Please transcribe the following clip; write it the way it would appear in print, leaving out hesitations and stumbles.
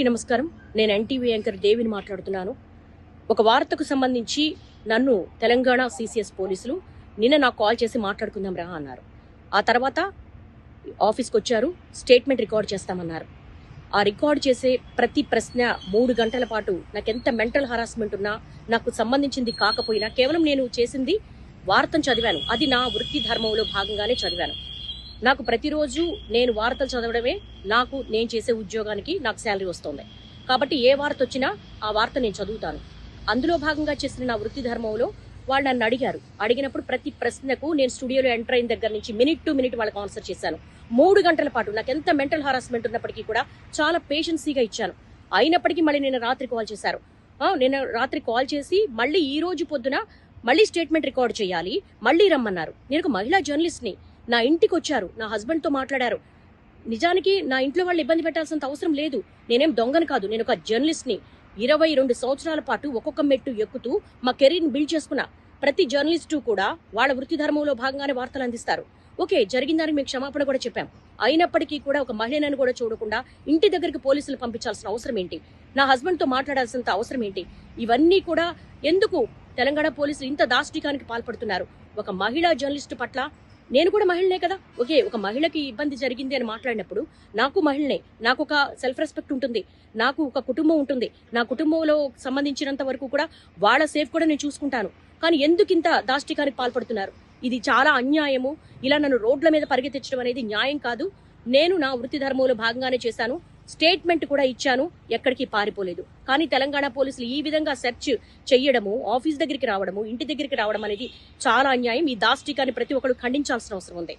నమస్కారం. నేను NTV anchor దేవిని మాట్లాడుతున్నాను. ఒక వార్తకు సంబంధించి నన్ను తెలంగాణ సిసిఎస్ పోలీసులు నిన్న నాకు కాల్ చేసి మాట్లాడుకుందాం రా అన్నారు. ఆ తర్వాత ఆఫీస్కి వచ్చారు, స్టేట్మెంట్ రికార్డ్ చేస్తామన్నారు. ఆ రికార్డ్ చేసే ప్రతి ప్రశ్న 3 గంటల పాటు నాకెంత మెంటల్ హరాస్మెంట్ ఉన్నా, నాకు సంబంధించింది కాకపోయినా, కేవలం నేను చేసింది వార్తను చదివాను. అది నా వృత్తి ధర్మంలో భాగంగానే చదివాను. నాకు ప్రతిరోజు నేను వార్తలు చదవడమే నేను చేసే ఉద్యోగానికి నాకు శాలరీ వస్తుంది. కాబట్టి ఏ వార్త వచ్చినా ఆ వార్త నేను చదువుతాను. అందులో భాగంగా చేసిన నా వృత్తి ధర్మంలో వాళ్ళు నన్ను అడిగినప్పుడు ప్రతి ప్రశ్నకు నేను స్టూడియోలో ఎంటర్ అయిన దగ్గర నుంచి మినిట్ టు మినిట్ వాళ్ళకి ఆన్సర్ చేశాను. 3 గంటల పాటు నాకు ఎంత మెంటల్ హారాస్మెంట్ ఉన్నప్పటికీ కూడా చాలా పేషెన్సీగా ఇచ్చాను. అయినప్పటికీ మళ్ళీ నేను రాత్రి కాల్ చేశారు. నేను రాత్రి కాల్ చేసి మళ్ళీ ఈ రోజు పొద్దున మళ్ళీ స్టేట్మెంట్ రికార్డ్ చేయాలి, మళ్ళీ రమ్మన్నారు. నేను ఒక మహిళా జర్నలిస్ట్ని. నా ఇంటికి వచ్చారు, నా హస్బెండ్తో మాట్లాడారు. నిజానికి నా ఇంట్లో వాళ్ళు ఇబ్బంది పెట్టాల్సినంత అవసరం లేదు. నేనేం దొంగను కాదు, నేను ఒక జర్నలిస్ట్ని. 22 సంవత్సరాల పాటు ఒక్కొక్క మెట్టు ఎక్కుతూ మా కెరీర్ని బిల్డ్ చేసుకున్నా. ప్రతి జర్నలిస్టు కూడా వాళ్ళ వృత్తి ధర్మంలో భాగంగానే వార్తలు అందిస్తారు. ఓకే, జరిగిందని మీకు క్షమాపణ కూడా చెప్పాం. అయినప్పటికీ కూడా ఒక మహిళను కూడా చూడకుండా ఇంటి దగ్గరికి పోలీసులు పంపించాల్సిన అవసరం ఏంటి? నా హస్బెండ్తో మాట్లాడాల్సినంత అవసరం ఏంటి? ఇవన్నీ కూడా ఎందుకు తెలంగాణ పోలీసులు ఇంత దాష్టికానికి పాల్పడుతున్నారు? ఒక మహిళా జర్నలిస్టు పట్ల నేను కూడా మహిళనే కదా. ఓకే, ఒక మహిళకి ఇబ్బంది జరిగింది అని మాట్లాడినప్పుడు నాకు మహిళనే, నాకు ఒక సెల్ఫ్ రెస్పెక్ట్ ఉంటుంది, నాకు ఒక కుటుంబం ఉంటుంది. నా కుటుంబంలో సంబంధించినంత వరకు కూడా వాళ్ళ సేఫ్ కూడా నేను చూసుకుంటాను. కానీ ఎందుకు ఇంత దాష్టికానికి పాల్పడుతున్నారు? ఇది చాలా అన్యాయము. ఇలా నన్ను రోడ్ల మీద పరిగెత్తించడం అనేది న్యాయం కాదు. నేను నా వృత్తి ధర్మంలో భాగంగానే చేశాను. స్టేట్మెంట్ కూడా ఇచ్చాను, ఎక్కడికి పారిపోలేదు. కానీ తెలంగాణ పోలీసులు ఈ విధంగా సెర్చ్ చెయ్యడము, ఆఫీస్ దగ్గరికి రావడము, ఇంటి దగ్గరికి రావడం అనేది చాలా అన్యాయం. ఈ దాష్టికాన్ని ప్రతి ఒక్కరు ఖండించాల్సిన అవసరం ఉంది.